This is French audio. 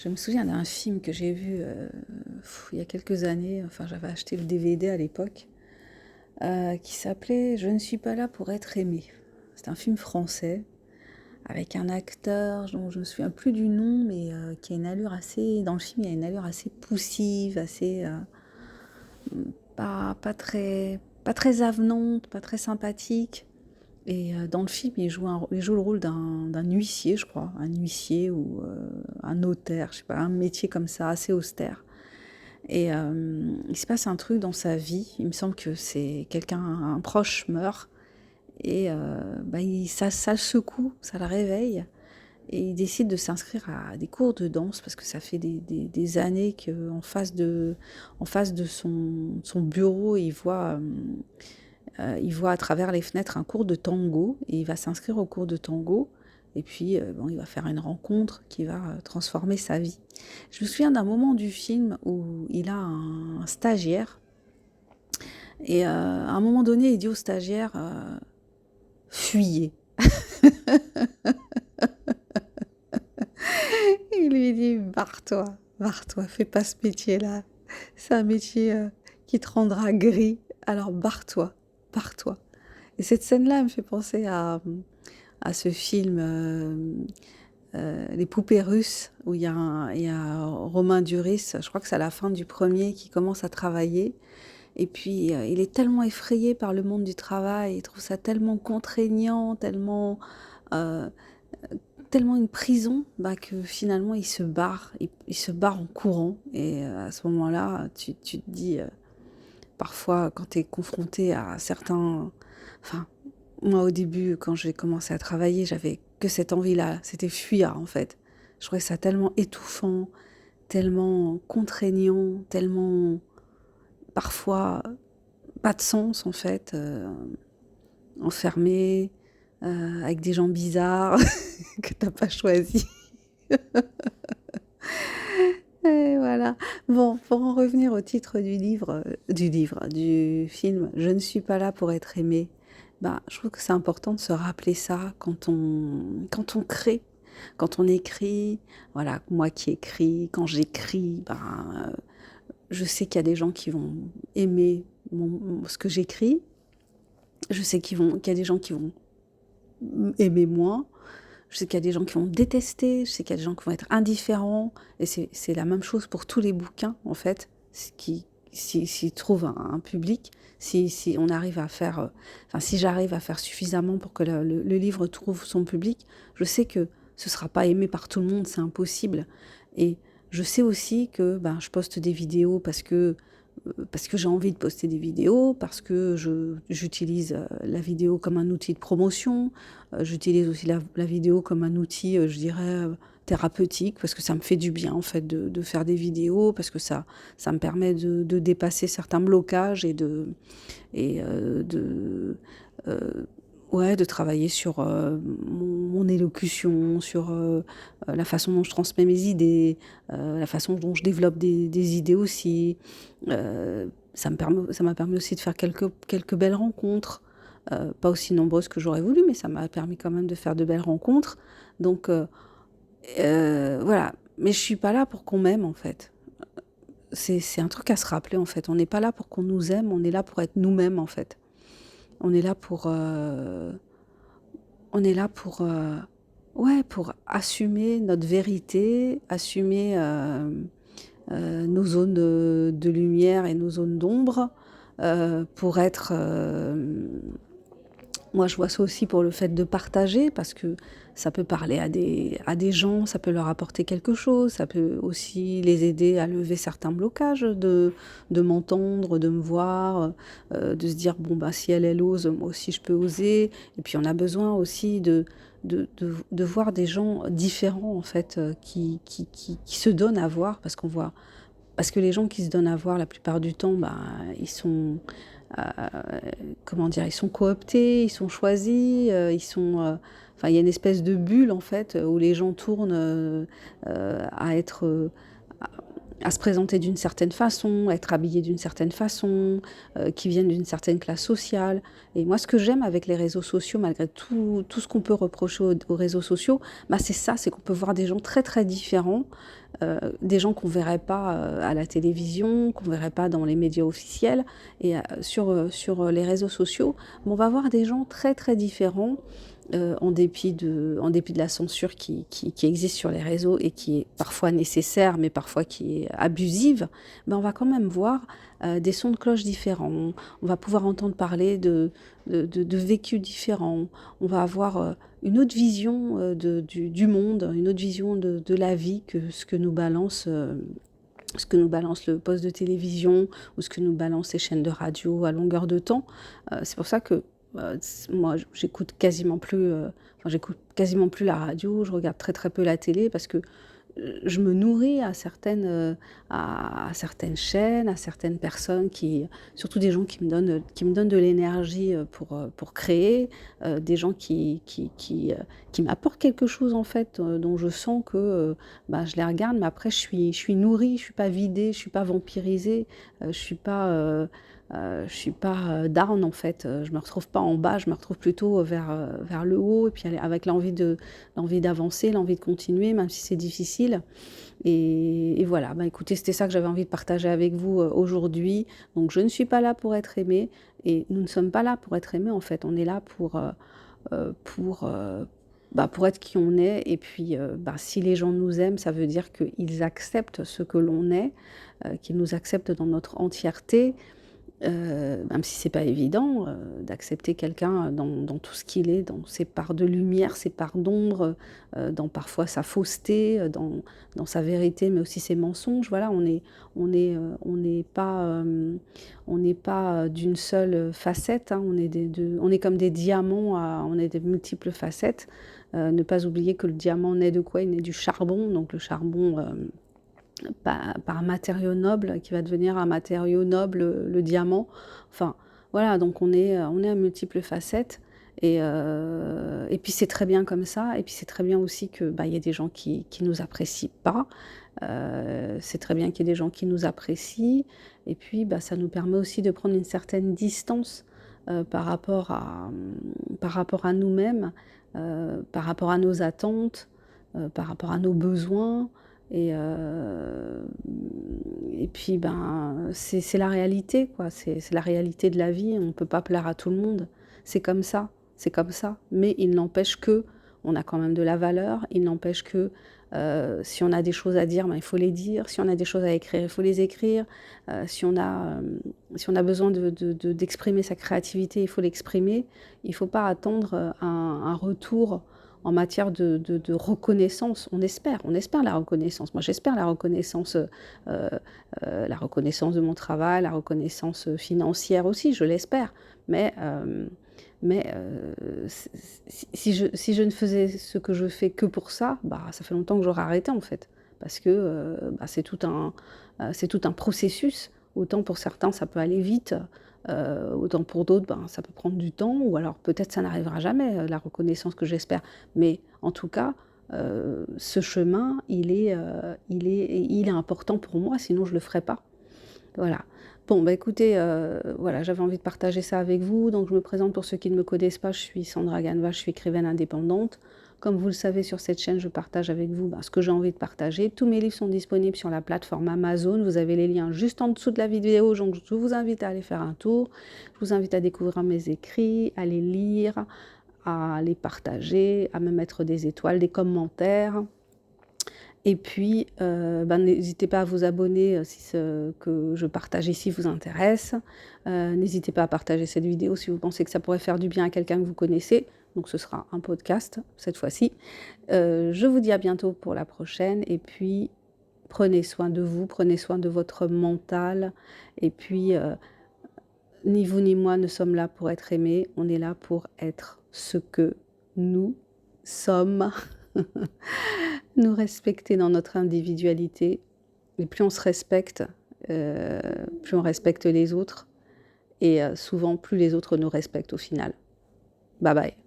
Je me souviens d'un film que j'ai vu il y a quelques années, enfin j'avais acheté le DVD à l'époque, qui s'appelait Je ne suis pas là pour être aimé. C'est un film français avec un acteur dont je ne me souviens plus du nom, mais qui a une allure assez, dans le film, il y a une allure assez poussive, assez pas très avenante, pas très sympathique. Et dans le film, il joue le rôle d'un huissier, je crois, un huissier ou un notaire, je sais pas, un métier comme ça, assez austère. Et il se passe un truc dans sa vie. Il me semble que c'est quelqu'un, un proche meurt, et ça le secoue, ça le réveille. Et il décide de s'inscrire à des cours de danse parce que ça fait des années qu'en en face de son bureau, il voit à travers les fenêtres un cours de tango et il va s'inscrire au cours de tango. Et puis, il va faire une rencontre qui va transformer sa vie. Je me souviens d'un moment du film où il a un stagiaire et à un moment donné, il dit au stagiaire fuyez. Il lui dit barre-toi, fais pas ce métier-là. C'est un métier qui te rendra gris. Alors barre-toi. Et cette scène-là me fait penser à ce film Les poupées russes, où il y a Romain Duris, je crois que c'est à la fin du premier, qui commence à travailler. Et puis, il est tellement effrayé par le monde du travail, il trouve ça tellement contraignant, euh, tellement une prison, bah, que finalement, il se barre en courant. Et à ce moment-là, tu te dis, parfois, quand tu es confronté à certains... Enfin, moi, au début, quand j'ai commencé à travailler, j'avais que cette envie-là, c'était fuir, en fait. Je trouvais ça tellement étouffant, tellement contraignant, tellement, parfois, pas de sens, en fait, enfermé, avec des gens bizarres que t'as pas choisi. Et voilà. Bon, pour en revenir au titre du film, Je ne suis pas là pour être aimé. Bah, je trouve que c'est important de se rappeler ça quand on crée, quand on écrit. Voilà, moi qui écris, quand j'écris, je sais qu'il y a des gens qui vont aimer ce que j'écris. Je sais qu'il y a des gens qui vont aimer moins. Je sais qu'il y a des gens qui vont détester, je sais qu'il y a des gens qui vont être indifférents, et c'est la même chose pour tous les bouquins, en fait, s'ils trouvent un public, si on arrive à faire, enfin, si j'arrive à faire suffisamment pour que le livre trouve son public, je sais que ce ne sera pas aimé par tout le monde, c'est impossible. Et je sais aussi que ben, je poste des vidéos parce que j'ai envie de poster des vidéos, parce que j'utilise la vidéo comme un outil de promotion, j'utilise aussi la vidéo comme un outil, je dirais, thérapeutique, parce que ça me fait du bien en fait de faire des vidéos, parce que ça me permet de dépasser certains blocages et ouais, de travailler sur mon élocution, sur la façon dont je transmets mes idées, la façon dont je développe des idées aussi. Ça m'a permis aussi de faire quelques belles rencontres, pas aussi nombreuses que j'aurais voulu, mais ça m'a permis quand même de faire de belles rencontres. Donc voilà, mais je suis pas là pour qu'on m'aime en fait. C'est un truc à se rappeler en fait. On n'est pas là pour qu'on nous aime, on est là pour être nous-mêmes en fait. On est là on est là ouais, pour assumer notre vérité, assumer nos zones de lumière et nos zones d'ombre, pour être... moi, je vois ça aussi pour le fait de partager, parce que ça peut parler à des gens, ça peut leur apporter quelque chose, ça peut aussi les aider à lever certains blocages, de m'entendre, de me voir, de se dire, bon, bah, si elle ose, moi aussi je peux oser. Et puis on a besoin aussi de voir des gens différents, en fait, qui se donnent à voir, parce que les gens qui se donnent à voir, la plupart du temps, bah, ils sont euh, comment dire, ils sont cooptés, ils sont choisis, enfin, il y a une espèce de bulle en fait où les gens tournent à être, à se présenter d'une certaine façon, à être habillés d'une certaine façon, qui viennent d'une certaine classe sociale. Et moi, ce que j'aime avec les réseaux sociaux, malgré tout ce qu'on peut reprocher aux réseaux sociaux, bah, c'est ça, c'est qu'on peut voir des gens très très différents, des gens qu'on ne verrait pas à la télévision, qu'on ne verrait pas dans les médias officiels et sur les réseaux sociaux. Mais on va voir des gens très très différents en dépit de la censure qui existe sur les réseaux et qui est parfois nécessaire, mais parfois qui est abusive, ben on va quand même voir des sons de cloche différents, on va pouvoir entendre parler de vécus différents, on va avoir une autre vision du monde, une autre vision de la vie que ce que nous balance le poste de télévision ou ce que nous balancent les chaînes de radio à longueur de temps. C'est pour ça que moi, j'écoute quasiment plus la radio, je regarde très très peu la télé parce que je me nourris à certaines chaînes, à certaines personnes surtout des gens qui me donnent de l'énergie pour créer, des gens qui m'apportent quelque chose en fait, dont je sens que bah, je les regarde, mais après je suis nourrie, je suis pas vidée, je suis pas vampirisée, je suis pas down en fait, je me retrouve pas en bas, je me retrouve plutôt vers le haut et puis avec l'envie d'avancer, l'envie de continuer, même si c'est difficile. Et voilà, bah, écoutez, c'était ça que j'avais envie de partager avec vous aujourd'hui. Donc je ne suis pas là pour être aimée et nous ne sommes pas là pour être aimés en fait. On est là pour, bah, pour être qui on est. Et puis bah, si les gens nous aiment, ça veut dire qu'ils acceptent ce que l'on est, qu'ils nous acceptent dans notre entièreté. Même si c'est pas évident, d'accepter quelqu'un dans tout ce qu'il est, dans ses parts de lumière, ses parts d'ombre, dans parfois sa fausseté, dans sa vérité, mais aussi ses mensonges. Voilà, on n'est pas, on n'est pas d'une seule facette, hein, on est comme des diamants, on est des multiples facettes. Ne pas oublier que le diamant naît de quoi? Il naît du charbon, donc le charbon, par un matériau noble qui va devenir un matériau noble, le diamant. Enfin, voilà, donc on est à multiples facettes et puis c'est très bien comme ça et puis c'est très bien aussi que, bah, il y a des gens qui nous apprécient pas. C'est très bien qu'il y ait des gens qui nous apprécient et puis, bah, ça nous permet aussi de prendre une certaine distance, par rapport à nous-mêmes, par rapport à nos attentes, par rapport à nos besoins. Et, et puis, ben, c'est la réalité, quoi. C'est la réalité de la vie. On ne peut pas plaire à tout le monde. C'est comme ça, c'est comme ça. Mais il n'empêche que on a quand même de la valeur. Il n'empêche que si on a des choses à dire, ben, il faut les dire. Si on a des choses à écrire, il faut les écrire. Si on a besoin d'exprimer sa créativité, il faut l'exprimer. Il ne faut pas attendre un retour en matière de reconnaissance. On espère la reconnaissance. Moi, j'espère la reconnaissance de mon travail, la reconnaissance financière aussi, je l'espère. Mais si je ne faisais ce que je fais que pour ça, bah, ça fait longtemps que j'aurais arrêté en fait. Parce que bah, c'est tout un processus. Autant pour certains, ça peut aller vite, autant pour d'autres, ben, ça peut prendre du temps, ou alors peut-être ça n'arrivera jamais, la reconnaissance que j'espère. Mais en tout cas, ce chemin, il est important pour moi, sinon je ne le ferais pas. Voilà. Bon, bah écoutez, voilà, j'avais envie de partager ça avec vous. Donc, je me présente pour ceux qui ne me connaissent pas. Je suis Sandra Ganva, je suis écrivaine indépendante. Comme vous le savez, sur cette chaîne, je partage avec vous ce que j'ai envie de partager. Tous mes livres sont disponibles sur la plateforme Amazon. Vous avez les liens juste en dessous de la vidéo. Donc, je vous invite à aller faire un tour. Je vous invite à découvrir mes écrits, à les lire, à les partager, à me mettre des étoiles, des commentaires. Et puis, ben, n'hésitez pas à vous abonner si ce que je partage ici vous intéresse. N'hésitez pas à partager cette vidéo si vous pensez que ça pourrait faire du bien à quelqu'un que vous connaissez. Donc ce sera un podcast cette fois-ci. Je vous dis à bientôt pour la prochaine. Et puis, prenez soin de vous, prenez soin de votre mental. Et puis, ni vous ni moi ne sommes là pour être aimés. On est là pour être ce que nous sommes. Nous respecter dans notre individualité. Et plus on se respecte, plus on respecte les autres. Et souvent, plus les autres nous respectent au final. Bye bye.